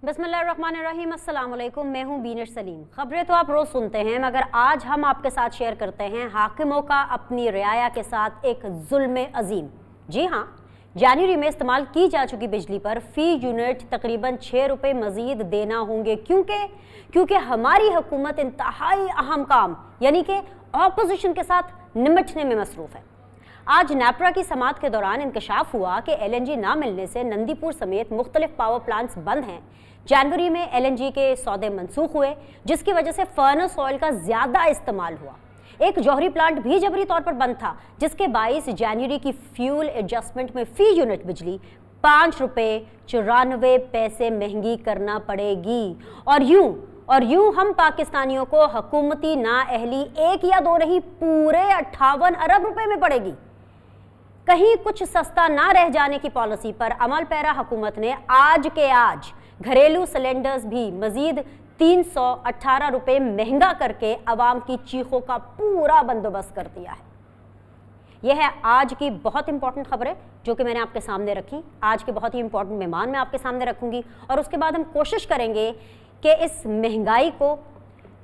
बिस्मिल्लाहिर्रहमानिर्रहीम, अस्सलाम वालेकुम। मैं हूं बीनर सलीम। खबरें तो आप रोज़ सुनते हैं, मगर आज हम आपके साथ शेयर करते हैं हाकिमों का अपनी रियाया के साथ एक जुल्म अजीम। जी हाँ, जनवरी में इस्तेमाल की जा चुकी बिजली पर फ़ी यूनिट तकरीबन 6 रुपये मज़ीद देना होंगे, क्योंकि हमारी हुकूमत इंतहाई अहम काम यानी कि ऑपोजिशन के साथ निमटने में मसरूफ़ है। आज नेपरा की समाअत के दौरान इंकशाफ हुआ कि LNG ना मिलने से नंदीपुर समेत मुख्तलिफ पावर प्लांट्स बंद हैं। जनवरी में LNG के सौदे मनसूख हुए, जिसकी वजह से फर्नेस ऑयल का ज़्यादा इस्तेमाल हुआ। एक जौहरी प्लांट भी जबरी तौर पर बंद था, जिसके बाइस जनवरी की फ्यूल एडजस्टमेंट में फ़ी यूनिट बिजली 5 रुपये 94 पैसे महंगी करना पड़ेगी। और यूं हम पाकिस्तानियों को हुकूमती नाअहली 1 या 2 नहीं, पूरे 58 अरब रुपए में पड़ेगी। कहीं कुछ सस्ता ना रह जाने की पॉलिसी पर अमल पैरा हुकूमत ने आज के आज घरेलू सिलेंडर्स भी मजीद 318 रुपये महंगा करके अवाम की चीखों का पूरा बंदोबस्त कर दिया है। यह है आज की बहुत इंपॉर्टेंट खबरें जो कि मैंने आपके सामने रखी। आज के बहुत ही इंपॉर्टेंट मेहमान मैं आपके सामने रखूंगी और उसके बाद हम कोशिश करेंगे कि इस महंगाई को,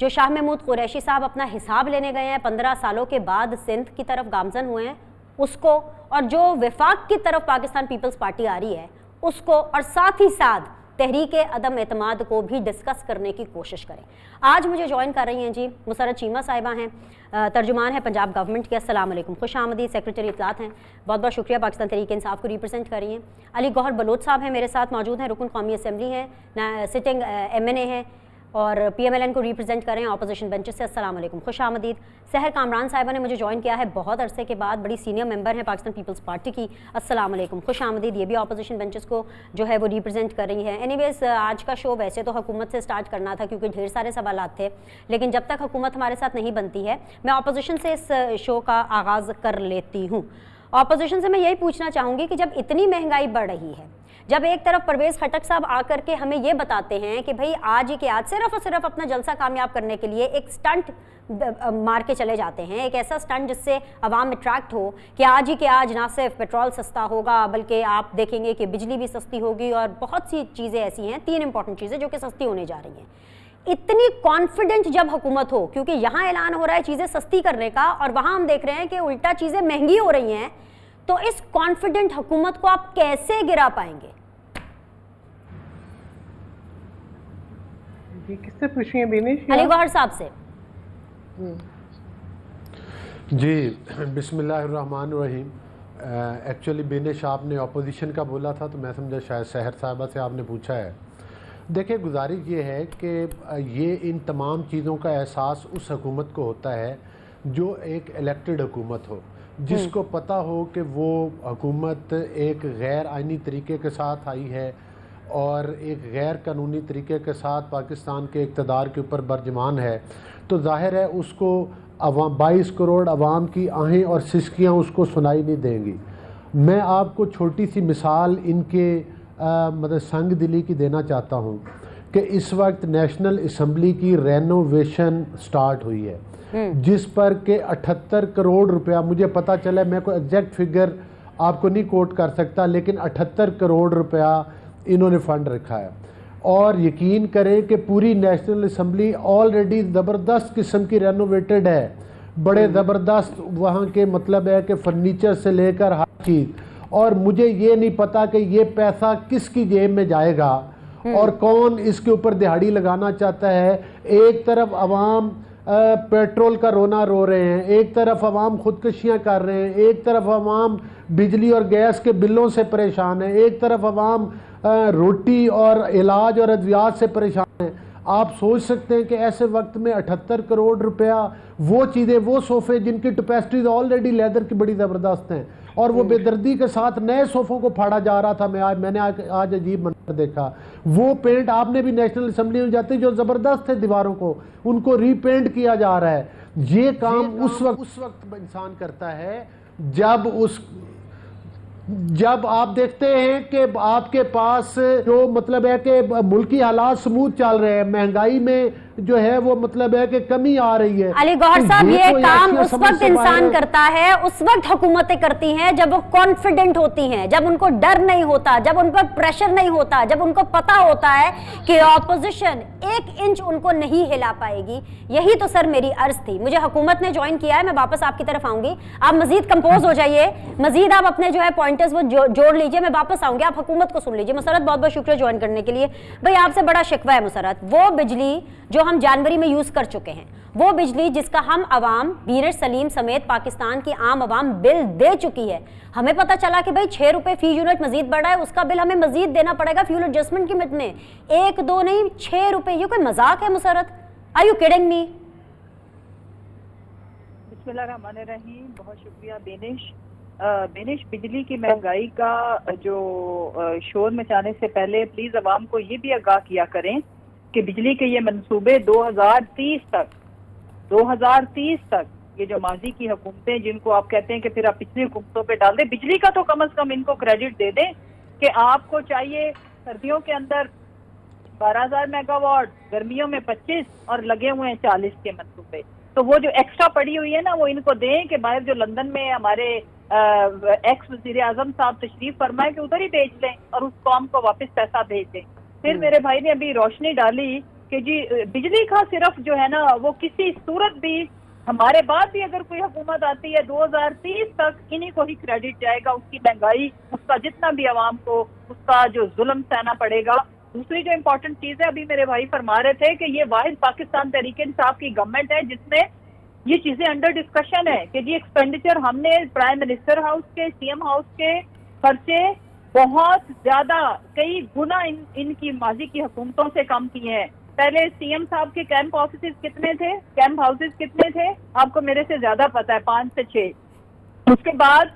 जो शाह महमूद कुरैशी साहब अपना हिसाब लेने गए हैं, 15 सालों के बाद सिंध की तरफ गामजन हुए हैं, उसको, और जो वफाक की तरफ पाकिस्तान पीपल्स पार्टी आ रही है उसको, और साथ ही साथ तहरीके अदम एतमाद को भी डिस्कस करने की कोशिश करें। आज मुझे ज्वाइन कर रही हैं जी मुसरत चीमा साहिबा हैं, तर्जुमान है पंजाब गवर्नमेंट के। अस्सलाम वालेकुम, खुश आमदीद। सेक्रेटरी इत्तलात हैं, बहुत बहुत शुक्रिया, पाकिस्तान तहरीक इंसाफ को रिप्रेजेंट कर रही हैं। अली गौहर बलोच साहब हैं मेरे साथ मौजूद हैं, रुकन कौमी असम्बली हैं, सिटिंग MNA हैं और PMLN को रिप्रेजेंट कर रहे हैं अपोजिशन बेंचेस से। अस्सलाम वालेकुम, खुश आमदीद। सहर कामरान साहिबा ने मुझे ज्वाइन किया है बहुत अरसे के बाद, बड़ी सीनियर मेंबर हैं पाकिस्तान पीपल्स पार्टी की। अस्सलाम वालेकुम, खुश आमदीद। ये भी अपोजिशन बेंचेस को जो है वो रिप्रेजेंट कर रही है। एनीवेज, आज का शो वैसे तो हुकूमत से स्टार्ट करना था क्योंकि ढेर सारे सवालात थे, लेकिन जब तक हुकूमत हमारे साथ नहीं बनती है मैं अपोजिशन से इस शो का आगाज़ कर लेती हूँ। अपोजिशन से मैं यही पूछना चाहूँगी कि जब इतनी महंगाई बढ़ रही है, जब एक तरफ परवेज़ खटक साहब आकर के हमें ये बताते हैं कि भाई आज ही के आज सिर्फ और सिर्फ अपना जलसा कामयाब करने के लिए एक स्टंट मार के चले जाते हैं, एक ऐसा स्टंट जिससे अवाम अट्रैक्ट हो कि आज ही के आज ना सिर्फ पेट्रोल सस्ता होगा बल्कि आप देखेंगे कि बिजली भी सस्ती होगी और बहुत सी चीज़ें ऐसी हैं, 3 इंपॉर्टेंट चीज़ें जो कि सस्ती होने जा रही हैं। इतनी कॉन्फिडेंट जब हुकूमत हो, क्योंकि यहाँ ऐलान हो रहा है चीज़ें सस्ती करने का और वहाँ हम देख रहे हैं कि उल्टा चीज़ें महंगी हो रही हैं, तो इस कॉन्फिडेंट हुकूमत को आप कैसे गिरा पाएंगे? किससे पूछिए बीनेश? अली गौहर साहब से। जी, बिस्मिल्लाहिर्रहमानिर्रहीम। एक्चुअली बीनेश आपने अपोजिशन का बोला था तो मैं समझा शायद सहर साहबा से आपने पूछा है। देखिए, गुजारिश ये है कि ये इन तमाम चीज़ों का एहसास उस हुकूमत को होता है जो एक इलेक्टेड हुकूमत हो, जिसको पता हो कि वो हुकूमत एक गैर आइनी तरीके के साथ आई है और एक गैर कानूनी तरीके के साथ पाकिस्तान के इक़्तिदार के ऊपर बरजमान है, तो जाहिर है उसको 22 करोड़ अवाम की आहें और सिसकियाँ उसको सुनाई नहीं देंगी। मैं आपको छोटी सी मिसाल इनके मतलब संग दिली की देना चाहता हूँ कि इस वक्त नेशनल असम्बली की रेनोवेशन स्टार्ट हुई है, जिस पर के 78 करोड़ रुपया, मुझे पता चला, मैं कोई एग्जैक्ट फिगर आपको नहीं कोट कर सकता, लेकिन 78 करोड़ रुपया इन्होंने फ़ंड रखा है। और यकीन करें कि पूरी नेशनल असम्बली ऑलरेडी ज़बरदस्त किस्म की रेनोवेटेड है, बड़े ज़बरदस्त वहाँ के मतलब है कि फर्नीचर से लेकर हर चीज़। और मुझे ये नहीं पता कि ये पैसा किसकी जेब में जाएगा और कौन इसके ऊपर दिहाड़ी लगाना चाहता है। एक तरफ अवाम पेट्रोल का रोना रो रहे हैं, एक तरफ अवाम खुदकशियाँ कर रहे हैं, एक तरफ अवाम बिजली और गैस के बिलों से परेशान है, एक तरफ अवाम रोटी और इलाज और अद्वियात से परेशान है। आप सोच सकते हैं कि ऐसे वक्त में 78 करोड़ रुपया, वो चीज़ें, वो सोफ़े जिनकी कैपेसिटीज ऑलरेडी लेदर की बड़ी ज़बरदस्त हैं और वो बेदर्दी के साथ नए सोफ़ों को फाड़ा जा रहा था। मैंने आज अजीब मंजर देखा। वो पेंट आपने भी नेशनल असम्बली में जाते जो ज़बरदस्त थे दीवारों को, उनको रीपेंट किया जा रहा है। ये काम उस वक्त इंसान करता है जब आप देखते हैं कि आपके पास जो मतलब है कि मुल्की हालात स्मूथ चल रहे हैं, महंगाई में جو ہے وہ مطلب ہے کہ کمی آ رہی ہے. علی گوہر صاحب یہ کام اس وقت انسان کر کرتا ہے, اس وقت حکومتیں کرتی ہیں جب وہ کانفیڈنٹ ہوتی ہیں, جب ان کو ڈر نہیں ہوتا, جب ان پر پریشر نہیں ہوتا, جب ان کو پتا ہوتا ہے کہ اپوزیشن 1 انچ ان کو نہیں ہلا پائے گی. یہی تو سر میری عرض تھی. مجھے حکومت نے جوائن کیا ہے, میں واپس آپ کی طرف آؤں گی, آپ مزید کمپوز ہو جائیے, مزید آپ اپنے جو ہے پوائنٹرز وہ جوڑ لیجئے, میں واپس آؤں گی, آپ حکومت کو سن لیجئے. مسرت بہت بہت شکریہ جوائن کرنے کے لیے. بھئی آپ سے بڑا شکوہ ہے مسرت, وہ بجلی جو ہم جنوری میں یوز کر چکے ہیں, وہ بجلی جس کا ہم عوام بینر سلیم سمیت پاکستان کی عام عوام بل دے چکی ہے, ہمیں پتا چلا کہ بھئی 6 روپے فی یونٹ مزید بڑھا ہے, اس کا بل ہمیں مزید دینا پڑے گا فیول ایڈجسٹمنٹ کی مد میں, 1 2 نہیں 6 روپے. یہ کوئی مذاق ہے مسرت؟ آر یو کیڈنگ می؟ بسم اللہ الرحمن الرحیم. بہت شکریہ بینش. بجلی کی مہنگائی کا جو شور مچانے سے پہلے پلیز عوام کو یہ بھی آگاہ کیا کریں کہ بجلی کے یہ منصوبے 2030 تک یہ جو ماضی کی حکومتیں جن کو آپ کہتے ہیں کہ پھر آپ پچھلی حکومتوں پہ ڈال دیں, بجلی کا تو کم از کم ان کو کریڈٹ دے دیں کہ آپ کو چاہیے سردیوں کے اندر 12,000 میگا واٹ, گرمیوں میں 25 اور لگے ہوئے ہیں 40 کے منصوبے. تو وہ جو ایکسٹرا پڑی ہوئی ہے نا وہ ان کو دیں کہ باہر جو لندن میں ہمارے ایکس وزیر اعظم صاحب تشریف فرمائے کہ ادھر ہی بھیج لیں اور اس قوم کو واپس پیسہ بھیج دیں. پھر میرے بھائی نے ابھی روشنی ڈالی کہ جی بجلی کا صرف جو ہے نا وہ کسی صورت بھی ہمارے بعد بھی اگر کوئی حکومت آتی ہے 2030 تک انہی کو ہی کریڈٹ جائے گا, اس کی مہنگائی, اس کا جتنا بھی عوام کو اس کا جو ظلم سہنا پڑے گا. دوسری جو امپورٹنٹ چیز ہے, ابھی میرے بھائی فرما رہے تھے کہ یہ واحد پاکستان تحریک انصاف کی گورنمنٹ ہے جس میں یہ چیزیں انڈر ڈسکشن ہے کہ جی ایکسپینڈیچر ہم نے پرائم منسٹر ہاؤس کے, سی ایم ہاؤس کے خرچے بہت زیادہ کئی گنا ان کی ماضی کی حکومتوں سے کم کیے ہیں. پہلے سی ایم صاحب کے کیمپ آفیسز کتنے تھے, کیمپ ہاؤسز کتنے تھے, آپ کو میرے سے زیادہ پتا ہے, 5 سے 6. اس کے بعد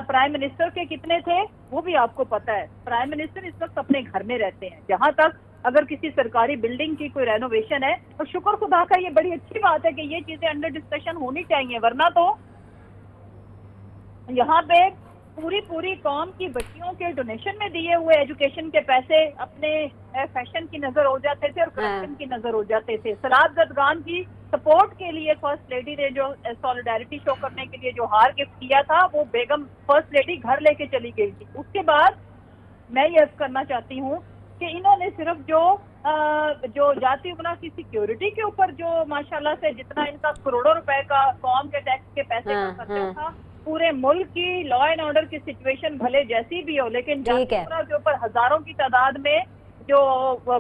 پرائم منسٹر کے کتنے تھے وہ بھی آپ کو پتا ہے. پرائم منسٹر اس وقت اپنے گھر میں رہتے ہیں. جہاں تک اگر کسی سرکاری بلڈنگ کی کوئی رینوویشن ہے تو شکر خدا کا یہ بڑی اچھی بات ہے کہ یہ چیزیں انڈر ڈسکشن ہونی چاہیے, ورنہ تو یہاں پہ پوری قوم کی بچیوں کے ڈونیشن میں دیے ہوئے ایجوکیشن کے پیسے اپنے فیشن کی نظر ہو جاتے تھے اور کرپشن کی نظر ہو جاتے تھے. سلاد زدگان کی سپورٹ کے لیے فرسٹ لیڈی نے جو سولیڈیرٹی شو کرنے کے لیے جو ہار گفٹ کیا تھا وہ بیگم فرسٹ لیڈی گھر لے کے چلی گئی تھی. اس کے بعد میں یہ عرض کرنا چاہتی ہوں کہ انہوں نے صرف جو جاتی امرا کی سیکیورٹی کے اوپر جو ماشاءاللہ سے جتنا ان کا کروڑوں روپے کا قوم کے ٹیکس کے پیسے کا خرچہ تھا, پورے ملک کی لا اینڈ آرڈر کی سچویشن بھلے جیسی بھی ہو, لیکن جاتی امرا کے اوپر ہزاروں کی تعداد میں جو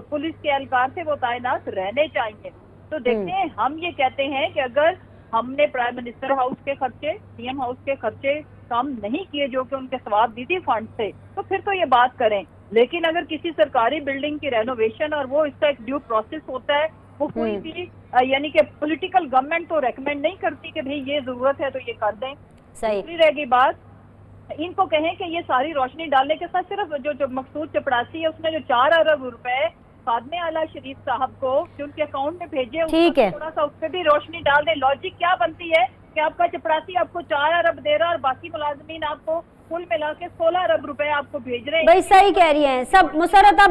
پولیس کے اہلکار تھے وہ تعینات رہنے چاہیے. تو دیکھتے ہیں, ہم یہ کہتے ہیں کہ اگر ہم نے پرائم منسٹر ہاؤس کے خرچے, سی ایم ہاؤس کے خرچے کم نہیں کیے جو کہ ان کے ثواب دیدی فنڈ سے, تو پھر تو یہ بات کریں. لیکن اگر کسی سرکاری بلڈنگ کی رینوویشن اور وہ اس کا ایک ڈیو پروسیس ہوتا ہے, وہ کوئی بھی یعنی کہ پولیٹیکل گورنمنٹ تو ریکمینڈ نہیں کرتی کہ بھئی یہ ضرورت ہے تو یہ کر دیں. دوسری رہ گئی بات, ان کو کہیں کہ یہ ساری روشنی ڈالنے کے ساتھ صرف جو مقصود چپڑاسی ہے اس نے جو 4 ارب روپے خادم اعلیٰ شریف صاحب کو جو ان کے اکاؤنٹ میں بھیجے, تھوڑا سا اس پہ بھی روشنی ڈال دیں. لاجک کیا بنتی ہے کہ آپ کا چپڑاسی آپ کو 4 ارب دے رہا اور باقی ملازمین آپ کو کل ملا کے 16 ارب روپے آپ کو بھیج رہے ہیں. بھائی صحیح کہہ رہی ہیں سب مسرت, آپ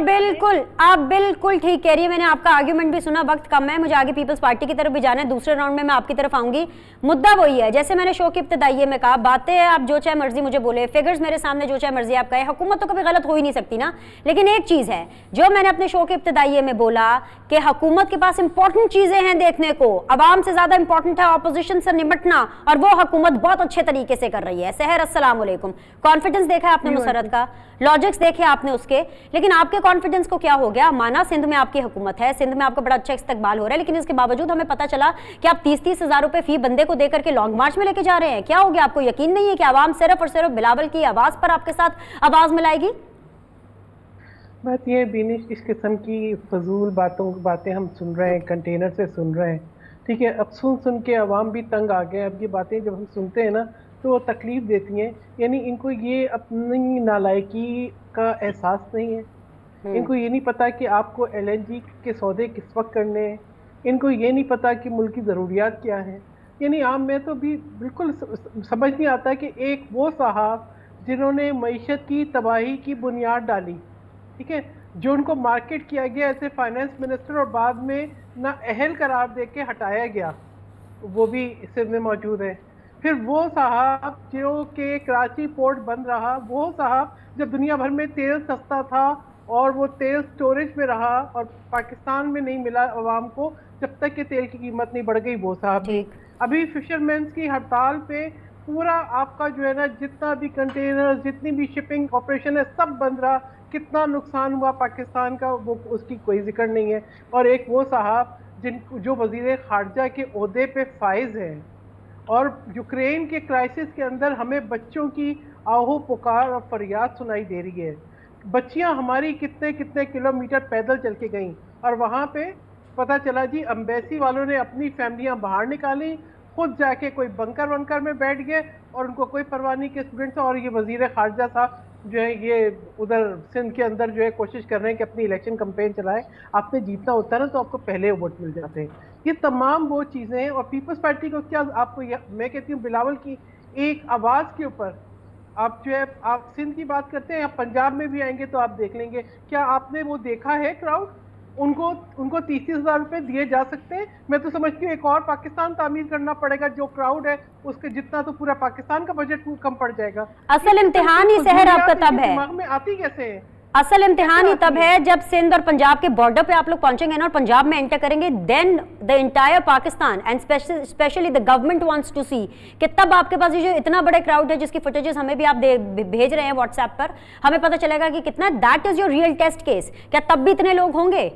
بالکل ٹھیک کہہ رہی ہیں. میں نے آپ کا آرگیومنٹ بھی سنا, وقت کم ہے, مجھے آگے پیپلز پارٹی کی طرف بھی جانا ہے. دوسرے راؤنڈ میں آپ کی طرف آؤں گی. مدعا وہی ہے جیسے میں نے شو کی ابتدائیے میں کہا, باتیں آپ جو چاہے مرضی مجھے بولے, فگرز میرے سامنے جو چاہے مرضی آپ کہے, حکومت تو کبھی غلط ہو ہی نہیں سکتی نا. لیکن ایک چیز ہے جو میں نے اپنے شو کے ابتدائیے میں بولا کہ حکومت کے پاس امپورٹنٹ چیزیں ہیں دیکھنے کو, عوام سے زیادہ امپورٹنٹ ہے اپوزیشن سے نمٹنا, اور وہ حکومت بہت اچھے طریقے سے کر رہی ہے. سحر السلام علیکم. کانفیڈنس دیکھا آپ نے مسرت کا, لاجکس دیکھے آپ نے اس کے, لیکن آپ کے کانفیڈنس کو کیا ہو گیا؟ مانا سندھ میں آپ کی حکومت ہے, سندھ میں آپ کا بڑا اچھا استقبال ہو رہا ہے, لیکن اس کے باوجود ہمیں پتا چلا کہ آپ 30-30 ہزار روپے فی بندے کو دے کر کے لانگ مارچ میں لے کے جا رہے ہیں. کیا ہو گیا؟ آپ کو یقین نہیں ہے کہ عوام صرف اور صرف بلاول کی آواز پر آپ کے ساتھ آواز ملائے گی؟ بات یہ بینش, اس قسم کی فضول باتیں ہم سن رہے ہیں, کنٹینر سے سن رہے ہیں, ٹھیک ہے. اب سن کے عوام بھی تنگ آ گئے. اب یہ باتیں جب ہم سنتے ہیں نا تو وہ تکلیف دیتی ہیں. یعنی ان کو یہ اپنی نالائکی کا احساس نہیں ہے. ان کو یہ نہیں پتا کہ آپ کو LNG کے سودے کس وقت کرنے ہیں. ان کو یہ نہیں پتا کہ ملک کی ضروریات کیا ہیں. یعنی عام میں تو بھی بالکل سمجھ نہیں آتا کہ ایک وہ صاحب جنہوں نے معیشت کی تباہی کی بنیاد ڈالی, ٹھیک ہے, जो उनको मार्केट किया गया एज ए फाइनेंस मिनिस्टर और बाद में ना अहल करार दे के हटाया गया, वो भी सिंध में मौजूद है। फिर वो साहब जो कि कराची पोर्ट बंद रहा, वो साहब जब दुनिया भर में तेल सस्ता था और वो तेल स्टोरेज में रहा और पाकिस्तान में नहीं मिला आवाम को जब तक कि तेल की कीमत नहीं बढ़ गई, वो साहब। अभी फिशरमैन्स की हड़ताल पे पूरा आपका जो है ना जितना भी कंटेनर, जितनी भी शिपिंग ऑपरेशन है, सब बंद रहा। कितना नुकसान हुआ पाकिस्तान का वो उसकी कोई जिक्र नहीं है। और एक वो साहब जो वजीर खारजा के ओहदे पे फाइज हैं और यूक्रेन के क्राइसिस के अंदर हमें बच्चों की आहो पुकार और फरियाद सुनाई दे रही है। बच्चियां हमारी कितने कितने किलोमीटर पैदल चल के गईं और वहाँ पे पता चला जी एम्बेसी वालों ने अपनी फैमिलियां बाहर निकाली, खुद जाके कोई बंकर वंकर में बैठ गए और उनको कोई परवाह नहीं के स्टूडेंट्स। और ये वजीर खारजा साहब जो है ये उधर सिंध के अंदर जो है कोशिश कर रहे हैं कि अपनी इलेक्शन कैंपेन चलाए। आपने जीतना होता है ना तो आपको पहले वोट मिल जाते हैं। ये तमाम वो चीज़ें हैं। और पीपल्स पार्टी को क्या आपको मैं कहती हूँ बिलावल की एक आवाज़ के ऊपर आप जो है आप सिंध की बात करते हैं, आप पंजाब में भी आएंगे तो आप देख लेंगे। क्या आपने वो देखा है क्राउड? उनको 30,000 रुपए दिए जा सकते हैं। मैं तो समझती हूँ एक और पाकिस्तान तामीर करना पड़ेगा। जो क्राउड है उसके जितना तो पूरा पाकिस्तान का बजट कम पड़ जाएगा। असल इम्तिहान ही शहर आपका तब है, दिमाग में आती कैसे है? असल इम्तिहान ही तब है जब सिंध और पंजाब के बॉर्डर पे आप लोग पहुंचेंगे ना और पंजाब में एंटर करेंगे, then the entire Pakistan and especially the government wants to see कि तब आपके पास ये जो इतना बड़े क्राउड है जिसकी फुटेजेस हमें भी आप भेज रहे हैं व्हाट्सएप पर, हमें पता चलेगा कि कितना that is your real test case. क्या तब भी इतने लोग होंगे?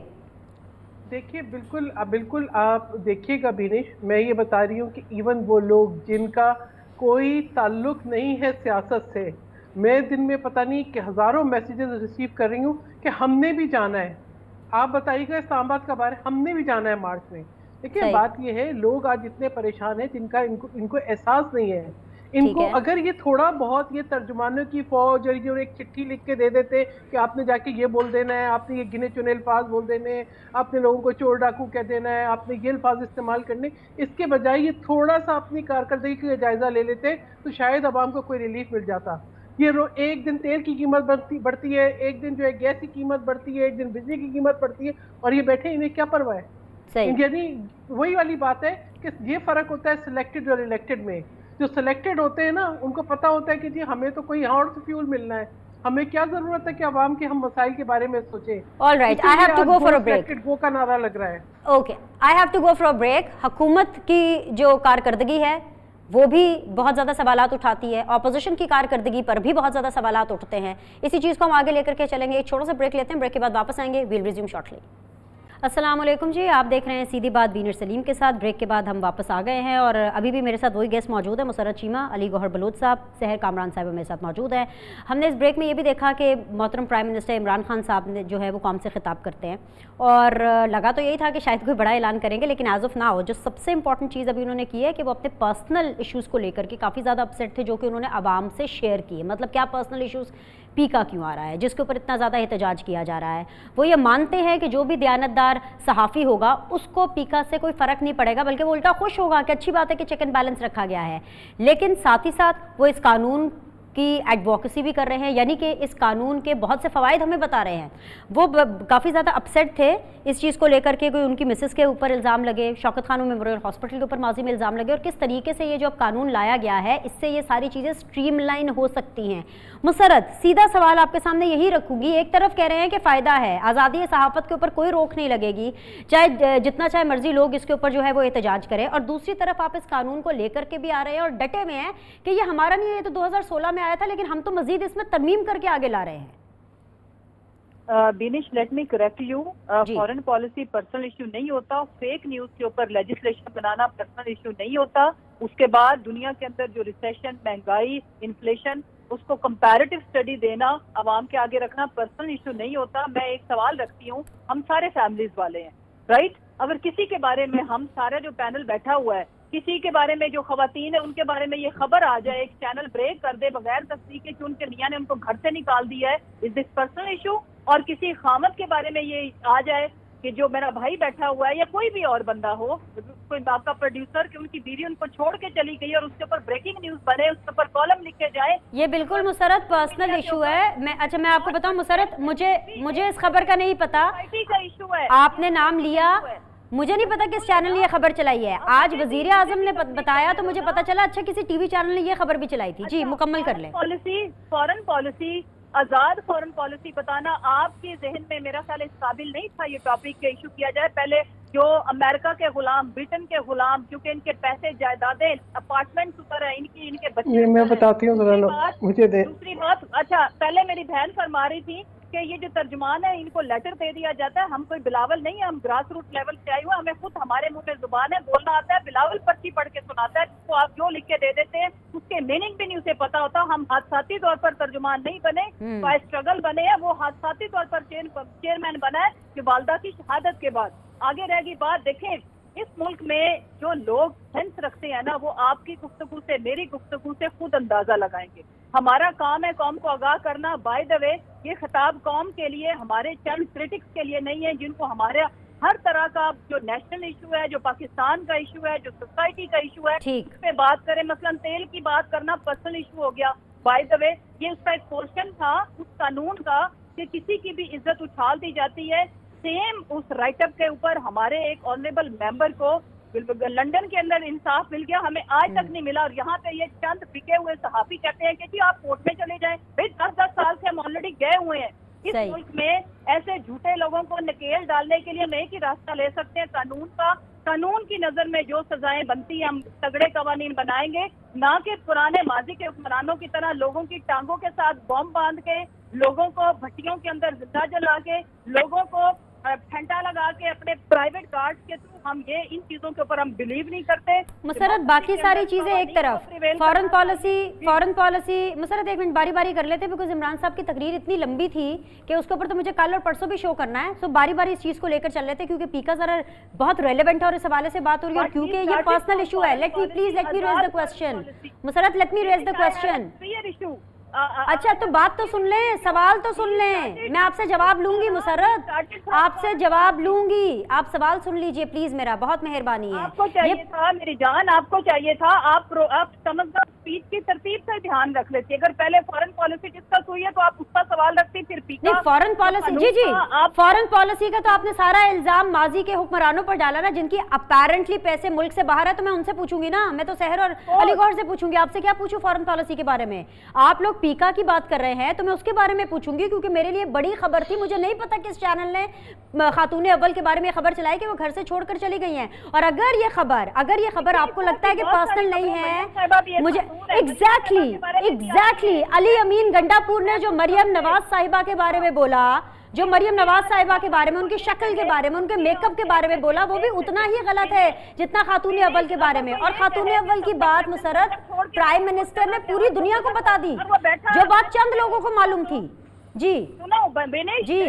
देखिए बिल्कुल आप देखिएगा बिनिश, मैं ये बता रही हूँ कि इवन वो लोग जिनका कोई ताल्लुक नहीं है सियासत से, मैं दिन में पता नहीं कि हज़ारों मैसेजेस रिसीव कर रही हूँ कि हमने भी जाना है। आप बताइएगा इस्लामाबाद का बारे, हमने भी जाना है मार्च में। देखिए बात ये है लोग आज इतने परेशान हैं जिनका इनको एहसास नहीं है। इनको अगर ये थोड़ा बहुत ये तर्जुमानों की फौज और जो एक चिट्ठी लिख के दे देते कि आपने जाके ये बोल देना है, आपने ये गिने चुने अल्फाज बोल देने हैं, आपने लोगों को चोर डाकू कह देना है, आपने ये अल्फाज इस्तेमाल करने, इसके बजाय ये थोड़ा सा अपनी कारकर्दगी का जायजा ले लेते तो शायद आवाम को कोई रिलीफ मिल जाता। ये एक दिन तेल की कीमत बढ़ती है, एक दिन जो है गैस की कीमत बढ़ती है, एक दिन बिजली की कीमत बढ़ती है और ये बैठे इन्हें क्या परवाह है? यानी वही वाली बात है कि ये फर्क होता है सिलेक्टेड और इलेक्टेड में। जो सिलेक्टेड होते हैं ना उनको पता होता है कि जी हमें तो कोई और से फ्यूल मिलना है, हमें क्या जरूरत है कि आवाम के हम मसाइल के बारे में सोचें। Alright, I have to go for a break. Go का नारा लग रहा है। Okay, I have to go for a break. हुकूमत की जो कारकर्दगी है वो भी बहुत ज़्यादा सवालात उठाती है, ऑपोजिशन की कारकर्दगी पर भी बहुत ज़्यादा सवालात उठते हैं। इसी चीज़ को हम आगे लेकर के चलेंगे। एक छोटा सा ब्रेक लेते हैं, ब्रेक के बाद वापस आएंगे। We'll resume shortly. अस्सलाम वालेकुम जी, आप देख रहे हैं सीधी बात बीनर सलीम के साथ। ब्रेक के बाद हम वापस आ गए हैं और अभी भी मेरे साथ वही गेस्ट मौजूद है, मुसर्रत चीमा, अली गौहर बलोच साहब, सहर कामरान साहब मेरे साथ मौजूद हैं। हमने इस ब्रेक में ये भी देखा कि मोहतरम प्राइम मिनिस्टर इमरान खान साहब ने जो है वो कौम से खिताब करते हैं और लगा तो यही था कि शायद कोई बड़ा ऐलान करेंगे, लेकिन एज ऑफ नाउ जो सबसे इंपॉर्टेंट चीज़ अभी उन्होंने की है कि वो अपने पर्सनल इशूज़ को लेकर के काफ़ी ज़्यादा अपसेट थे, जो कि उन्होंने आवाम से शेयर किए। मतलब क्या पर्सनल इशूज़? पीका क्यों आ रहा है जिसके ऊपर इतना ज़्यादा एहतजाज किया जा रहा है? वो ये मानते हैं कि जो भी दयानतदार सहाफ़ी होगा उसको पीका से कोई फ़र्क नहीं पड़ेगा, बल्कि वो उल्टा खुश होगा कि अच्छी बात है कि चेक एंड बैलेंस रखा गया है। लेकिन साथ ही साथ वो इस कानून की एडवोकेसी भी कर रहे हैं, यानी कि इस कानून के बहुत से फ़वाइद हमें बता रहे हैं। वो काफ़ी ज़्यादा अपसेट थे इस चीज़ को लेकर के, कोई उनकी मिसेस के ऊपर इल्ज़ाम लगे, शौकत खानम मेमोरियल हॉस्पिटल के ऊपर माजी में इल्ज़ाम लगे, और किस तरीके से ये जो अब कानून लाया गया है इससे ये सारी चीज़ें स्ट्रीमलाइन हो सकती हैं। मुसर्रत, सीधा सवाल आपके सामने यही रखूँगी। एक तरफ कह रहे हैं कि फ़ायदा है, आज़ादी सहाफ़त के ऊपर कोई रोक नहीं लगेगी, चाहे जितना चाहे मर्जी लोग इसके ऊपर जो है वो एहतजाज करें, और दूसरी तरफ आप इस कानून को लेकर के भी आ रहे हैं और डटे में हैं कि ये हमारा नहीं है, ये तो 2016 में आया था, लेकिन हम तो मजीद इसमें तरमीम करके आगे ला रहे हैं। बिनिश, let me correct you, foreign policy personal issue नहीं होता, फेक न्यूज के ऊपर लेजिस्लेशन बनाना पर्सनल इशू नहीं होता। उसके बाद दुनिया के अंदर जो रिसेशन, महंगाई, इन्फ्लेशन, उसको कंपैरेटिव स्टडी देना, आवाम के आगे रखना पर्सनल इशू नहीं होता। मैं एक सवाल रखती हूँ, हम सारे फैमिलीज वाले हैं, राइट? अगर किसी के बारे में, हम सारा जो पैनल बैठा हुआ है, किसी के बारे में, जो खवातीन है उनके बारे में ये खबर आ जाए, एक चैनल ब्रेक कर दे बगैर तस्दीक के कि उनके मियां ने उनको घर से निकाल दिया है, इज दिस पर्सनल इशू? और किसी खामद के बारे में ये आ जाए کہ جو میرا بھائی بیٹھا ہوا ہے یا کوئی بھی اور بندہ ہو, کوئی آپ کا پروڈیوسر کہ ان کی بیوی ان کو چھوڑ کے چلی گئی اور اس کے اوپر بریکنگ نیوز بنے, اس کے اوپر کالم لکھے جائے. یہ بالکل مسرت پرسنل ایشو ہے. میں آپ کو بتاؤں مسرت, مجھے اس خبر کا نہیں پتا, کا ایشو ہے. آپ نے نام لیا, مجھے نہیں پتا کس چینل نے یہ خبر چلائی ہے. آج وزیر اعظم نے بتایا تو مجھے پتا چلا, اچھا کسی ٹی وی چینل نے یہ خبر بھی چلائی تھی. جی مکمل کر لیں. فورن پالیسی, آزاد فورن پالیسی بتانا آپ کے ذہن میں میرا خیال اس قابل نہیں تھا یہ ٹاپک کے ایشو کیا جائے. پہلے جو امریکہ کے غلام, برٹن کے غلام, کیونکہ ان کے پیسے جائیدادیں اپارٹمنٹ اوپر ہیں, ان کے بچے. میں بتاتی ہوں مجھے دوسری بات, اچھا پہلے میری بہن فرما رہی تھی کہ یہ جو ترجمان ہے ان کو لیٹر دے دیا جاتا ہے. ہم کوئی بلاول نہیں ہے, ہم گراس روٹ لیول سے آئے ہوئے, ہمیں خود ہمارے منہ میں زبان ہے, بولنا آتا ہے. بلاول پرچی پڑھ کے سناتا ہے, جس کو آپ جو لکھ کے دے دیتے ہیں اس کے میننگ بھی نہیں اسے پتا ہوتا. ہم حادثاتی طور پر ترجمان نہیں بنے, بائی اسٹرگل بنے ہیں. وہ حادثاتی طور پر چیئرمین بنا ہے کہ والدہ کی شہادت کے بعد. آگے رہ گئی بات, دیکھیں اس ملک میں جو لوگ سینس رکھتے ہیں نا, وہ آپ کی گفتگو سے, میری گفتگو سے خود اندازہ لگائیں گے. ہمارا کام ہے قوم کو آگاہ کرنا. بائی دا وے یہ خطاب قوم کے لیے, ہمارے چند کرٹکس کے لیے نہیں ہے جن کو ہمارے ہر طرح کا جو نیشنل ایشو ہے, جو پاکستان کا ایشو ہے, جو سوسائٹی کا ایشو ہے, اس پہ بات کریں. مثلا تیل کی بات کرنا پرسنل ایشو ہو گیا. بائی دا وے یہ اس کا ایک پورشن تھا اس قانون کا کہ کسی کی بھی عزت اچھال دی جاتی ہے. سیم اس رائٹ اپ کے اوپر ہمارے ایک آنریبل ممبر کو لنڈن کے اندر انصاف مل گیا, ہمیں آج تک نہیں ملا. اور یہاں پہ یہ چند بکے ہوئے صحافی کہتے ہیں کہ جی آپ کورٹ میں چلے جائیں. بھائی 10 سال سے ہم آلریڈی گئے ہوئے ہیں. اس ملک میں ایسے جھوٹے لوگوں کو نکیل ڈالنے کے لیے ہم ایک ہی راستہ لے سکتے ہیں قانون کا. قانون کی نظر میں جو سزائیں بنتی ہیں ہم تگڑے قوانین بنائیں گے, نہ کہ پرانے ماضی کے حکمرانوں کی طرح لوگوں کی ٹانگوں کے ساتھ بم باندھ کے, لوگوں کو بھٹیوں کے اندر زندہ جلا کے, لوگوں کو پھنٹا لگا کے اپنے پرائیویٹ گارڈ کے تھرو. ہم یہ ان چیزوں کے اوپر ہم بلیو نہیں کرتے. مسرت باقی ساری چیزیں ایک طرف, فورن پالیسی مسرت ایک منٹ باری باری کر لیتے, بیکاز عمران صاحب کی تقریر اتنی لمبی تھی کہ اس کے اوپر تو مجھے کل اور پرسوں بھی شو کرنا ہے. سو باری باری اس چیز کو لے کر چل لیتے کیونکہ پیکا ذرا بہت ریلیونٹ ہے اور اس حوالے سے بات ہو رہی ہے, اور کیونکہ یہ پرسنل ایشو ہے. Let me raise the question. Musarrat let me raise the question. اچھا تو بات تو سن لیں, سوال تو سن لیں, میں آپ سے جواب لوں گی. مسرت آپ سے جواب لوں گی, آپ سوال سن لیجئے پلیز, میرا بہت مہربانی ہے. آپ کو چاہیے تھا میری جان, آپ کو چاہیے تھا آپ سمجھدار اسپیچ کی ترتیب سے دھیان رکھ لیتی. اگر پہلے فورن پالیسی ڈسکس ہوئی ہے تو آپ اس کا سوال رکھتی, پھر پیکا. نہیں فورن پالیسی, جی فورن پالیسی کا تو آپ نے سارا الزام ماضی کے حکمرانوں پر ڈالا نا, جن کی اپیرنٹلی پیسے ملک سے باہر ہے. تو میں ان سے پوچھوں گی نا, میں تو سحر اور علی گوھر سے پوچھوں گی. آپ سے کیا پوچھوں فورن پالیسی کے بارے میں؟ آپ لوگ پیکا کی بات کر رہے ہیں تو میں اس کے بارے میں پوچھوں گی, کیونکہ میرے لیے بڑی خبر تھی. مجھے نہیں پتا کس چینل نے خاتون اول کے بارے میں خبر چلائی کہ وہ گھر سے چھوڑ کر چلی گئی ہیں. اور اگر یہ خبر آپ کو لگتا ہے کہ پرسنل نہیں ہے, مجھے ایگزیکٹلی علی امین گنڈا پور نے جو مریم نواز صاحبہ کے بارے میں بولا, جو مریم نواز صاحبہ کے بارے میں, ان کی شکل کے بارے میں, ان کے میک اپ کے بارے میں بولا, وہ بھی اتنا ہی غلط ہے جتنا خاتون اول کے بارے میں. اور خاتون اول کی بات مسرت پرائم منسٹر نے پوری دنیا کو بتا دی, جو بات چند لوگوں کو معلوم تھی. جی جی,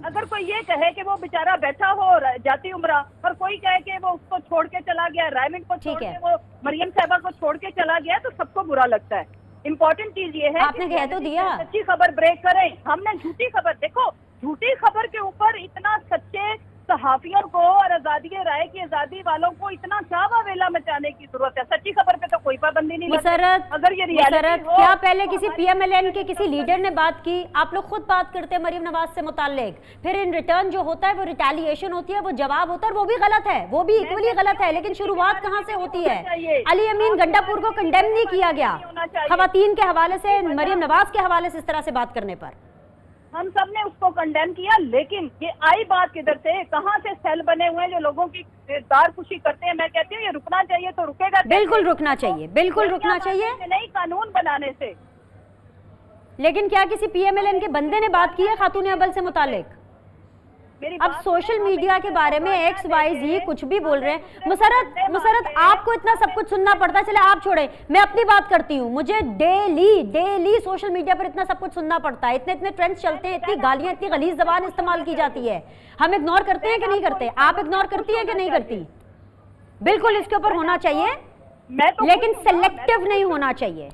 اگر کوئی یہ کہے کہ وہ بیچارہ بیٹھا ہو جاتی عمرہ, اور کوئی کہے کہ وہ اس کو چھوڑ کے چلا گیا, رائمنڈ کو چھوڑ کے وہ مریم صاحبہ کو چھوڑ کے چلا گیا, تو سب کو برا لگتا ہے. امپورٹنٹ چیز یہ ہے آپ نے کہہ تو دیا, سچی خبر بریک کریں. ہم نے جھوٹی خبر, دیکھو جھوٹی خبر کے اوپر اتنا سچے صحافیوں کو اور آزادی رائے کی آزادی والوں کو اتنا کیا واویلا مچانے کی ضرورت ہے؟ سچی خبر پہ تو کوئی پابندی نہیں. مسرت اگر یہ ریالٹی ہو, کیا پہلے کسی پی ایم ایل این کے کسی لیڈر نے بات کی؟ آپ لوگ خود بات کرتے ہیں مریم نواز سے متعلق, پھر ان ریٹرن جو ہوتا ہے وہ ریٹیلیشن ہوتی ہے, وہ جواب ہوتا ہے, اور وہ بھی غلط ہے, وہ بھی ایکولی غلط ہے. لیکن شروعات کہاں سے ہوتی ہے؟ علی امین گنڈا پور کو کنڈیم نہیں کیا گیا خواتین کے حوالے سے, مریم نواز کے حوالے سے اس طرح سے بات کرنے پر. ہم سب نے اس کو کنڈیم کیا, لیکن یہ آئی بات کدھر سے؟ کہاں سے سیل بنے ہوئے ہیں جو لوگوں کی دار خوشی کرتے ہیں؟ میں کہتی ہوں یہ رکنا چاہیے تو رکے گا. بالکل رکنا چاہیے, بالکل رکنا چاہیے, نہیں قانون بنانے سے. لیکن کیا کسی پی ایم ایل این کے بندے نے بات کی ہے خاتون اول سے متعلق؟ اب سوشل میڈیا کے بارے میں ایکس وائی زی کچھ بھی بول رہے ہیں. مسرت آپ کو اتنا سب کچھ سننا پڑتا ہے, چلے آپ چھوڑیں, میں اپنی بات کرتی ہوں. مجھے ڈیلی سوشل میڈیا پر اتنا سب کچھ سننا پڑتا ہے, اتنے ٹرینڈز چلتے ہیں, اتنی گالیاں, اتنی غلیظ زبان استعمال کی جاتی ہے. ہم اگنور کرتے ہیں کہ نہیں کرتے؟ آپ اگنور کرتی ہیں کہ نہیں کرتی؟ بالکل اس کے اوپر ہونا چاہیے, لیکن سلیکٹیو نہیں ہونا چاہیے.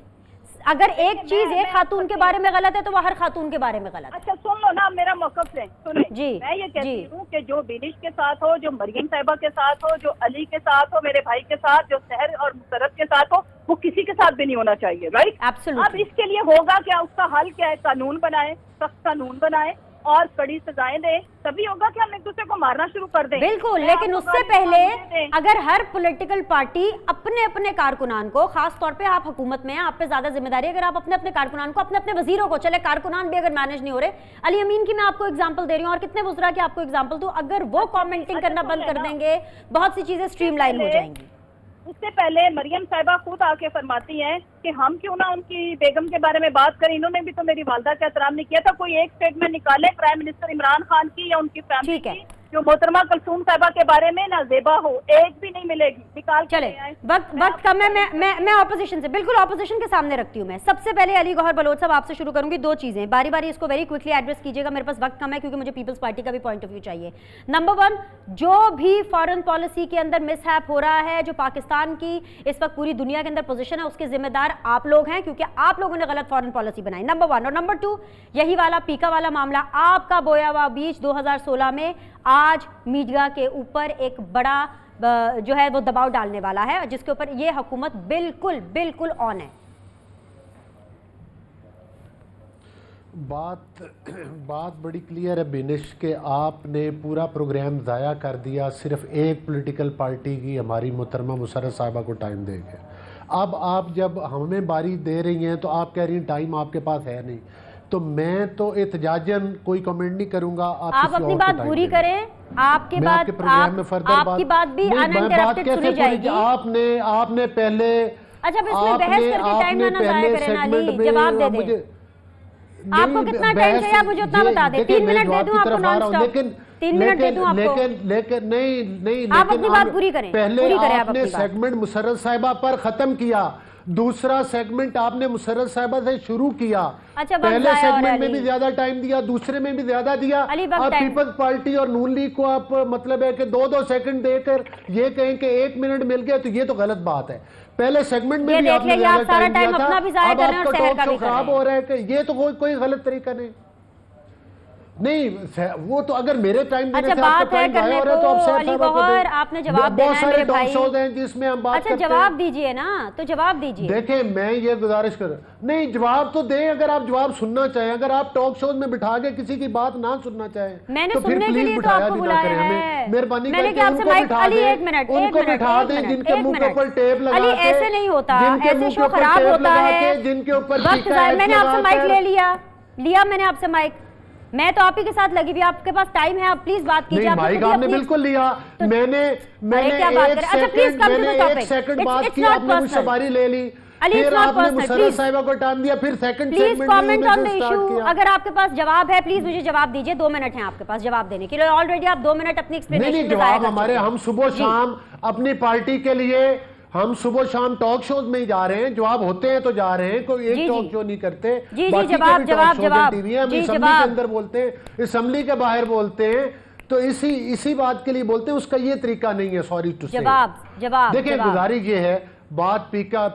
اگر ایک چیز ایک خاتون کے بارے میں غلط ہے تو وہ ہر خاتون کے بارے میں غلط ہے. اچھا سن لو نا میرا موقف ہے, سنیں جی میں یہ کہتی ہوں کہ جو بینش کے ساتھ ہو, جو مریم صاحبہ کے ساتھ ہو, جو علی کے ساتھ ہو, میرے بھائی کے ساتھ, جو سحر اور مسرت کے ساتھ ہو, وہ کسی کے ساتھ بھی نہیں ہونا چاہیے, رائٹ؟ Absolutely. اب اس کے لیے ہوگا کیا, اس کا حل کیا ہے؟ قانون بنائے, سخت قانون بنائے اور کڑی سزائیں دیں, تبھی ہوگا کہ ہم ایک دوسرے کو مارنا شروع کر دیں. بالکل, لیکن اس سے پہلے اگر ہر پولیٹیکل پارٹی اپنے اپنے کارکنان کو, خاص طور پہ آپ حکومت میں ہیں, آپ پہ زیادہ ذمہ داری ہے, اگر آپ اپنے اپنے کارکنان کو, اپنے اپنے وزیروں کو, چلے کارکنان بھی اگر مینج نہیں ہو رہے, علی امین کی میں آپ کو اگزامپل دے رہی ہوں اور کتنے وزراء کی آپ کو اگزامپل دوں, اگر وہ کامنٹنگ کرنا بند کر دیں گے بہت سی چیزیں سٹریم لائن ہو جائیں گی. اس سے پہلے مریم صاحبہ خود آ کے فرماتی ہیں کہ ہم کیوں نہ ان کی بیگم کے بارے میں بات کریں, انہوں نے بھی تو میری والدہ کا احترام نہیں کیا تھا. کوئی ایک اسٹیٹمنٹ نکالے پرائم منسٹر عمران خان کی یا ان کی فیملی کی جو محترمہ کلثوم صاحبہ کے بارے میں نہ زیبا ہو, ایک بھی نہیں ملے گی, نکال کے چلے وقت کم ہے, میں اپوزیشن سے, بالکل اپوزیشن کے سامنے رکھتی ہوں. میں سب سے پہلے علی گوہر بلوچ صاحب آپ سے شروع کروں گی. دو چیزیں باری باری اس کو ویری کوئکلی ایڈریس کیجیے گا, میرے پاس وقت کم ہے کیونکہ مجھے پیپلز پارٹی کا بھی پوائنٹ آف ویو چاہیے. نمبر 1, جو بھی فارن پالیسی کے اندر مس ہیپ ہو رہا ہے, جو پاکستان کی اس وقت پوری دنیا کے اندر پوزیشن ہے, اس کے ذمہ دار آپ لوگ ہیں کیونکہ آپ لوگوں نے غلط فارن پالیسی بنائی. نمبر 1 اور نمبر 2, یہی والا پیکا والا معاملہ آپ کا بویا ہوا بیچ 2016 میں آج میڈیا کے اوپر ایک بڑا جو ہے وہ دباؤ ڈالنے والا ہے, جس کے اوپر یہ حکومت بالکل بالکل آن ہے. بات بڑی کلیئر ہے بینش کہ آپ نے پورا پروگرام ضائع کر دیا صرف ایک پولیٹیکل پارٹی کی, ہماری محترمہ مسرت صاحبہ کو ٹائم دے کے. اب آپ جب ہمیں باری دے رہی ہیں تو آپ کہہ رہی ہیں ٹائم آپ کے پاس ہے نہیں, تو میں تو احتجاجاً کوئی کمنٹ نہیں کروں گا. آپ اپنی بات پوری کریں, آپ کی بات بھی انانٹرپٹڈ سنی جائے گی. آپ نے پہلے, اچھا پھر اس میں بحث کر کے ٹائم نہ ضائع کریں علی, جواب دے دیں. آپ کو کتنا ٹائم چاہیے آپ مجھے اتنا بتا دیں. 3 منٹ دے دوں آپ کو نان سٹاپ, 3 منٹ دے دوں آپ کو. لیکن نہیں, آپ اپنی بات پوری کریں. پہلے آپ نے سیگمنٹ مسرت صاحبہ پر ختم کیا, دوسرا سیگمنٹ آپ نے مسرت صاحبہ سے شروع کیا. پہلے سیگمنٹ میں بھی زیادہ ٹائم دیا, دوسرے میں بھی زیادہ دیا. اب پیپلز پارٹی اور نون لیگ کو آپ مطلب ہے کہ 2 سیکنڈ دے کر یہ کہیں کہ 1 منٹ مل گیا, تو یہ تو غلط بات ہے. پہلے سیگمنٹ میں بھی آپ نے زیادہ ٹائم دیا تھا, اب آپ کا ٹاک شو خراب ہو رہا ہے کہ یہ تو کوئی غلط طریقہ نہیں. وہ تو اگر میرے ٹائم دینے سے آپ کا ٹائم ضائع ہو رہا ہے تو آپ علی گوہر آپ نے جواب دینا ہے میرے بھائی. بہت سارے ٹاک شوز ہیں جس میں ہم بات کرتے ہیں. اچھا جواب دیجئے نا, تو جواب دیجئے. دیکھیں میں یہ گزارش کر نہیں, جواب تو دیں اگر آپ جواب سننا چاہیں. اگر آپ ٹاک شوز میں بٹھا کے کسی کی بات نہ سننا چاہیں میں نے سننے کے لیے تو آپ کو بلایا ہے. مہربانی کر کے ان کو بٹھا دیں, ان کو بٹھا دیں جن کے منہ کے اوپر ٹیپ لگا کے, ایسے نہیں ہوتا, ایسے شو خراب ہوتا ہے. جن کے اوپر میں نے آپ سے مائک لے لیا میں نے آپ سے مائک, میں تو آپ ہی کے ساتھ لگی بھی, آپ کے پاس ٹائم ہے, آپ پلیز بات کیجئے. نہیں مائک آپ نے بالکل لیا, میں نے 1 سیکنڈ بات کی, آپ نے مجھ سے باری لے لی, پھر آپ نے مسرت صاحبہ کو ٹائم دیا, پھر سیکنڈ سیگمنٹ میں سٹارٹ کیا. اگر آپ کے پاس جواب ہے پلیز مجھے جواب دیجئے, 2 منٹ ہیں آپ کے پاس جواب دینے کے لیے. آلریڈی آپ 2 منٹ اپنی ایکسپلینیشن نہیں جواب ہمارے, ہم صبح شام اپنی پارٹی کے لیے ہم صبح شام ٹاک شوز میں ہی جا رہے ہیں, جواب ہوتے ہیں تو جا رہے ہیں, کوئی ایک ٹاک شو نہیں کرتے. باقی کے بھی ٹاک شوز ہیں ٹی وی, ہم اسمبلی کے اندر بولتے ہیں, اسمبلی کے باہر بولتے ہیں, تو اسی بات کے لیے بولتے ہیں. اس کا یہ طریقہ نہیں ہے, سوری ٹو سے. دیکھیں گزارش یہ ہے, بات پیکا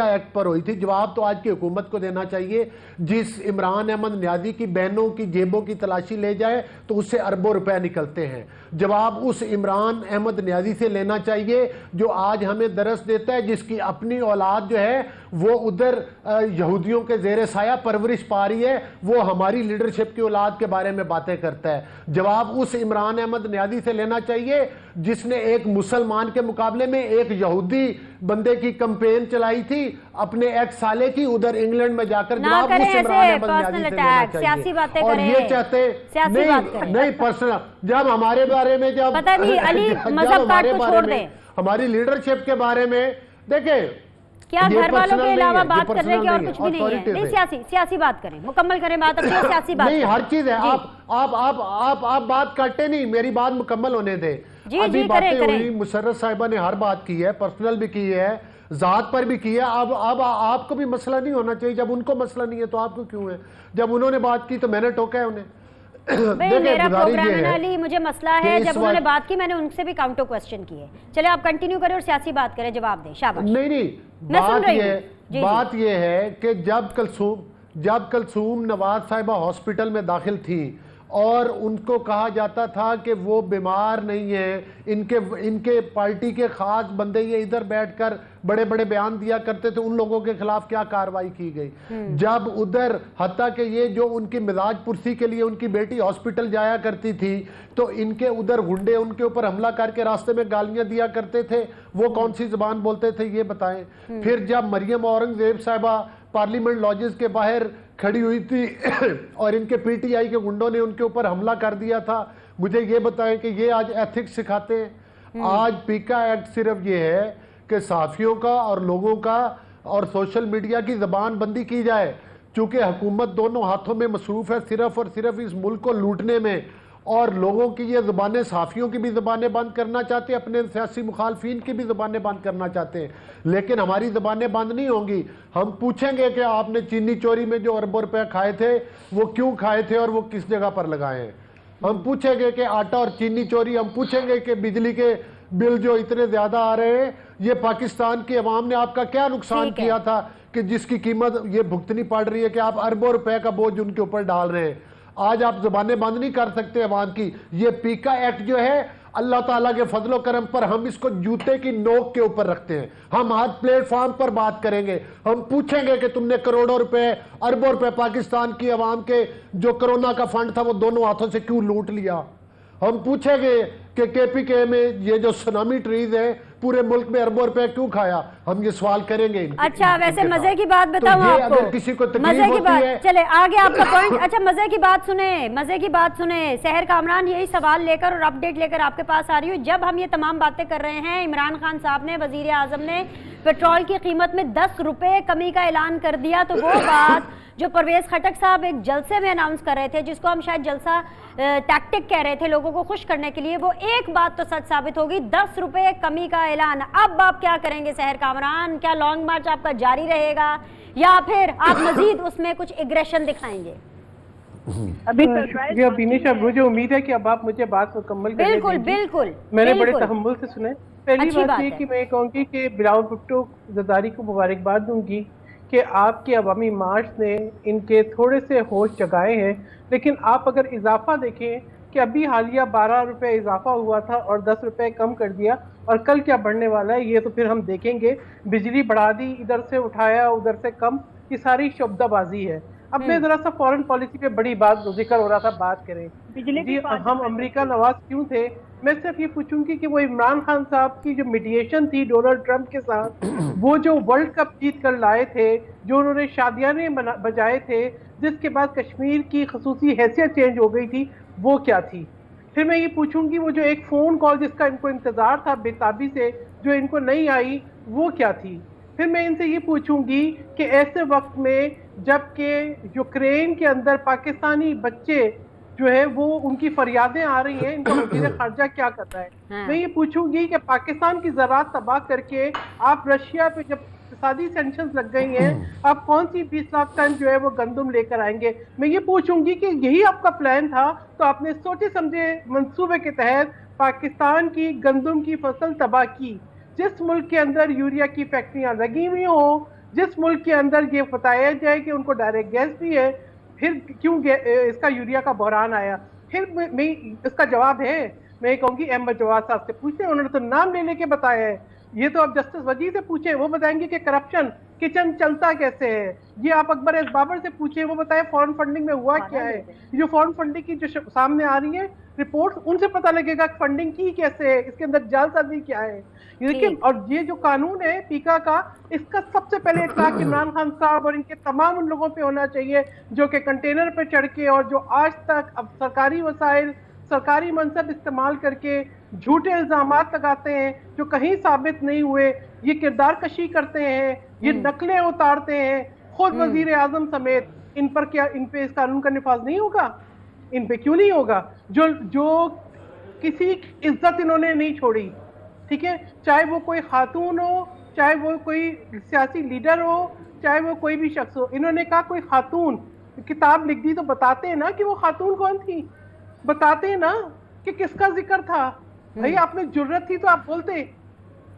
ایکٹ پر ہوئی تھی. جواب تو آج کی حکومت کو دینا چاہیے. جس عمران احمد نیازی کی بہنوں کی جیبوں کی تلاشی لے جائے تو اس سے اربوں روپے نکلتے ہیں. جواب اس عمران احمد نیازی سے لینا چاہیے جو آج ہمیں درس دیتا ہے, جس کی اپنی اولاد جو ہے وہ ادھر یہودیوں کے زیر سایہ پرورش پا رہی ہے, وہ ہماری لیڈرشپ کی اولاد کے بارے میں باتیں کرتا ہے. جواب اس عمران احمد نیازی سے لینا چاہیے جس نے ایک مسلمان کے مقابلے میں ایک یہودی بندے کی کمپین چلائی تھی اپنے ایک سالے کی ادھر انگلینڈ میں جا کر. جواب اس عمران احمد نیازی سے لینا چاہیے. اور یہ چاہتے نہیں پرسنل, جب ہمارے بارے میں جب ہماری لیڈرشپ کے بارے میں دیکھیں, کیا گھر والوں کے علاوہ بات کرنے کی اور کچھ بھی نہیں ہے. نہیں سیاسی بات کریں, مکمل کریں بات, اپنی سیاسی بات نہیں, ہر چیز ہے. آپ بات کاٹے نہیں, میری بات مکمل ہونے دیں. ابھی باتیں ہوئی, مسرت صاحبہ نے ہر بات کی ہے, پرسنل بھی کی ہے, ذات پر بھی کی ہے. اب آپ کو بھی مسئلہ نہیں ہونا چاہیے. جب ان کو مسئلہ نہیں ہے تو آپ کو کیوں ہے؟ جب انہوں نے بات کی تو میں نے ٹوکا ہے انہیں. भाई मेरा प्रोग्राम है ना अली, मुझे मसला है कि जब इस उन्होंने वक्त- बात की मैंने उनसे भी काउंटर क्वेश्चन किए। चले आप कंटिन्यू करें और सियासी बात करें, जवाब दें, शाबाश। नहीं मैं सुन रही हूँ। जी, बात ये है कि जब कलसूम नवाज साहिबा हॉस्पिटल में दाखिल थी और उनको कहा जाता था कि वो बीमार नहीं है, इनके पार्टी के खास बंदे ये इधर बैठकर बड़े बड़े बयान दिया करते थे, उन लोगों के खिलाफ क्या कार्रवाई की गई? जब उधर हत्ता कि ये जो उनकी मिजाज पुरसी के लिए उनकी बेटी हॉस्पिटल जाया करती थी तो इनके उधर गुंडे उनके ऊपर हमला करके रास्ते में गालियां दिया करते थे, वो कौन सी जुबान बोलते थे ये बताएं। फिर जब मरियम औरंगजेब साहिबा पार्लियामेंट लॉजेस के बाहर खड़ी हुई थी और इनके पीटीआई के गुंडों ने उनके ऊपर हमला कर दिया था, मुझे ये बताएं कि ये आज एथिक्स सिखाते हैं? आज पीका एक्ट सिर्फ ये है कि सहाफियों का और लोगों का और सोशल मीडिया की जबान बंदी की जाए, चूंकि हुकूमत दोनों हाथों में मसरूफ है सिर्फ और सिर्फ इस मुल्क को लूटने में, और लोगों की ये ज़बानें, सहाफ़ियों की भी ज़बानें बंद करना चाहते हैं, अपने सियासी मुखालफिन की भी ज़बानें बंद करना चाहते हैं, लेकिन हमारी ज़बानें बंद नहीं होंगी। हम पूछेंगे कि आपने चीनी चोरी में जो अरबों रुपए खाए थे वो क्यों खाए थे और वो किस जगह पर लगाए हैं। हम पूछेंगे कि आटा और चीनी चोरी, हम पूछेंगे कि बिजली के बिल जो इतने ज़्यादा आ रहे हैं, ये पाकिस्तान की अवाम ने आपका क्या नुकसान किया था कि जिसकी कीमत ये भुगतनी पड़ रही है कि आप अरबों रुपए का बोझ उनके ऊपर डाल रहे हैं। आज आप ज़बानें बंद नहीं कर सकते अवाम की। ये पीका एक्ट जो है अल्लाह ताला के फजलो करम पर हम इसको जूते की नोक के ऊपर रखते हैं। हम हर प्लेटफॉर्म पर बात करेंगे, हम पूछेंगे कि तुमने करोड़ों रुपए, अरबों रुपए पाकिस्तान की अवाम के जो कोरोना का फंड था वो दोनों हाथों से क्यों लूट लिया। हम पूछेंगे कि केपीके में ये जो सुनामी ट्रीज है पूरे मुल्क में अरबों रुपए क्यों खाया, हम ये सवाल करेंगे। अच्छा वैसे मजे की बात बताऊं तो आपको, अगर किसी को तकलीफ मजे की होती बात है, चले आगे आपका पॉइंट। अच्छा मजे की बात सुने, मजे की बात सुने। सहर कामरान यही सवाल लेकर और अपडेट लेकर आपके पास आ रही हूँ। जब हम ये तमाम बातें कर रहे हैं, इमरान खान साहब ने, वजीर आजम ने पेट्रोल की कीमत में 10 रुपए कमी का ऐलान कर दिया, तो वो बात जो परवेज खटक साहब एक जलसे में अनाउंस कर रहे थे, जिसको हम शायद जलसा टैक्टिक कह रहे थे लोगों को खुश करने के लिए, वो एक बात तो सच साबित होगी, 10 रुपए कमी का ऐलान। अब आप क्या करेंगे सहर कामरान? क्या लॉन्ग मार्च आपका जारी रहेगा या फिर आप मजीद उसमें कुछ एग्रेशन दिखाएंगे? अभी शुक्रिया बिनेश, अब मुझे उम्मीद है कि अब आप मुझे बात मुकम्मल करने बिल्कुल दीजिए। बिल्कुल मैंने बड़े बिल्कुल। तहम्मुल से सुने। पहली अच्छी बात बात ये है। कि मैं कहूँगी कि बिलावल भुट्टो जरदारी को मुबारकबाद दूंगी कि आपके अवामी मार्च ने इनके थोड़े से होश जगाए हैं, लेकिन आप अगर इजाफा देखें कि अभी हालिया 12 रुपये इजाफा हुआ था और 10 रुपये कम कर दिया, और कल क्या बढ़ने वाला है ये तो फिर हम देखेंगे। बिजली बढ़ा दी, इधर से उठाया उधर से कम, ये सारी शब्दाबाजी है। अब मैं जरा सा फॉरेन पॉलिसी पे बड़ी बात जिक्र हो रहा था, बात करें। बिजली जी, की बात हम अमेरिका नवाज क्यों थे? मैं सिर्फ ये पूछूंगी कि वो इमरान खान साहब की जो मीडिएशन थी डोनाल्ड ट्रंप के साथ, वो जो वर्ल्ड कप जीत कर लाए थे, जो उन्होंने शादियाने बजाए थे, जिसके बाद कश्मीर की खसूसी हैसियत चेंज हो गई थी, वो क्या थी? फिर मैं ये पूछूंगी वो जो एक फ़ोन कॉल जिसका इनको इंतज़ार था बेताबी से, जो इनको नहीं आई, वो क्या थी? फिर मैं इनसे ये पूछूंगी कि ऐसे वक्त में जबकि यूक्रेन के अंदर पाकिस्तानी बच्चे जो है वो उनकी फरियादें आ रही हैं, इनका वज़ीर ख़ारजा क्या कर रहा है? मैं ये पूछूंगी कि पाकिस्तान की ज़राअत तबाह करके आप रशिया पे जब इक़्तिसादी सैंक्शंस लग गई हैं, आप कौन सी 20 लाख टन जो है वो गंदम लेकर आएंगे? मैं ये पूछूंगी कि यही आपका प्लान था तो आपने सोचे समझे मंसूबे के तहत पाकिस्तान की गंदम की फसल तबाह की। जिस मुल्क के अंदर यूरिया की फैक्ट्रियां लगी हुई हो, जिस मुल्क के अंदर ये बताया जाए कि उनको डायरेक्ट गैस भी है, फिर क्यों इसका यूरिया का बहरान आया? फिर मैं इसका जवाब है, मैं कहूँगी अहमद जवाद साहब से पूछते हैं, उन्होंने तो नाम ले लेके बताया है। ये तो आप जस्टिस वजीर से पूछें, वो बताएंगे कि करप्शन किचन चलता कैसे है। ये आप अकबर एस बाबर से पूछें, वो बताए फॉरेन फंडिंग में हुआ क्या है। जो फॉरेन फंडिंग की जो सामने आ रही है रिपोर्ट, उनसे पता लगेगा कि फंडिंग की कैसे है, इसके अंदर जालसाजी क्या है। देखिए, और ये जो कानून है पीका का, इसका सबसे पहले इत्तलाक इमरान खान साहब और इनके तमाम उन लोगों पे होना चाहिए जो कि कंटेनर पे चढ़ के और जो आज तक अब सरकारी वसाइल, सरकारी मनसब इस्तेमाल करके झूठे इल्जामात लगाते हैं जो कहीं साबित नहीं हुए, ये किरदार कशी करते हैं, ये नकलें उतारते हैं, खुद वजीर आजम समेत। इन पर क्या, इन पे इस कानून का निफाज नहीं होगा? इन पे क्यों नहीं होगा? जो किसी इज्जत इन्होंने नहीं छोड़ी, ठीक है, चाहे वो कोई खातून हो, चाहे वो कोई सियासी लीडर हो, चाहे वो कोई भी शख्स हो। इन्होंने कहा कोई खातून किताब लिख दी तो बताते हैं ना कि वो खातून कौन थी, बताते हैं ना कि किसका जिक्र था। भाई आपने जुर्रत थी तो आप बोलते।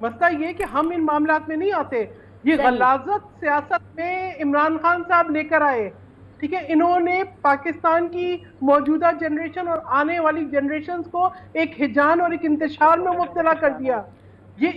मसला ये कि हम इन मामलात में नहीं आते। ये गलाजत सियासत में इमरान खान साहब लेकर आए, ठीक है। इन्होंने पाकिस्तान की मौजूदा जनरेशन और आने वाली जनरेशन को एक हिजान और एक इंतशार में मुब्तला कर दिया। ये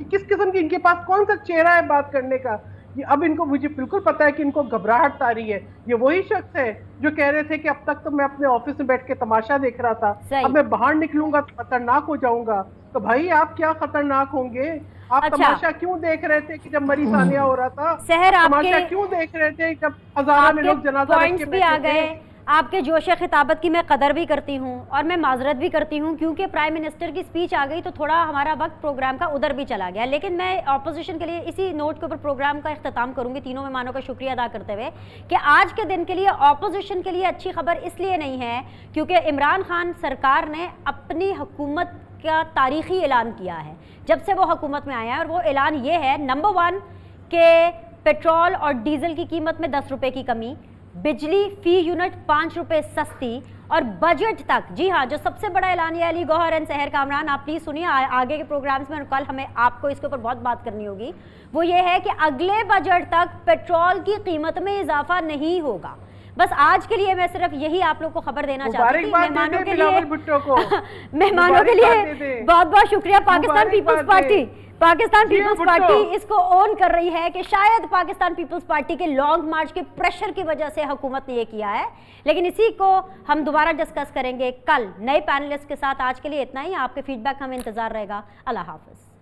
किस किस्म की, इनके पास कौन सा चेहरा है बात करने का। ये अब इनको, मुझे बिल्कुल पता है कि इनको घबराहट आ रही है। ये वही शख्स है जो कह रहे थे कि अब तक तो मैं अपने ऑफिस में बैठ के तमाशा देख रहा था, अब मैं बाहर निकलूंगा तो खतरनाक हो जाऊंगा। तो भाई आप क्या खतरनाक होंगे? आप तमाशा क्यों देख रहे थे कि जब मरी सानिया हो रहा था? तमाशा क्यों देख रहे थे जब हजारों में लोग जनाजा रख के बैठे थे? आपके जोश खिताबत की मैं कदर भी करती हूँ और मैं माजरत भी करती हूँ, क्योंकि प्राइम मिनिस्टर की स्पीच आ गई तो थोड़ा हमारा वक्त प्रोग्राम का उधर भी चला गया। लेकिन मैं अपोजिशन के लिए इसी नोट के ऊपर प्रोग्राम का इख्तिताम करूँगी, तीनों मेहमानों का शुक्रिया अदा करते हुए कि आज के दिन के लिए अपोजिशन के लिए अच्छी खबर इसलिए नहीं है क्योंकि इमरान खान सरकार ने अपनी हुकूमत का तारीखी ऐलान किया है जब से वो हुकूमत में आया है, और वो ऐलान ये है, नंबर 1 कि पेट्रोल और डीजल की कीमत में 10 रुपये की कमी, बिजली फी यूनिट 5 रुपये सस्ती, और बजट तक। जी हाँ, जो सबसे बड़ा ऐलान है अली गौहर एंड सहर कामरान, आप प्लीज़ सुनिए, आगे के प्रोग्राम्स में कल हमें आपको इसके ऊपर बहुत बात करनी होगी। वो ये है कि अगले बजट तक पेट्रोल की कीमत में इजाफा नहीं होगा। बस आज के लिए मैं सिर्फ यही आप लोग को खबर देना चाहती थी। मेहमानों के लिए मेहमानों के लिए बहुत बहुत शुक्रिया। पाकिस्तान पीपल्स पार्टी इसको ऑन कर रही है कि शायद पाकिस्तान पीपल्स पार्टी के लॉन्ग मार्च के प्रेशर की वजह से हुकूमत ने ये किया है, लेकिन इसी को हम दोबारा डिस्कस करेंगे कल नए पैनलिस्ट के साथ। आज के लिए इतना ही, आपके फीडबैक हमें इंतजार रहेगा। अल्लाह हाफिज।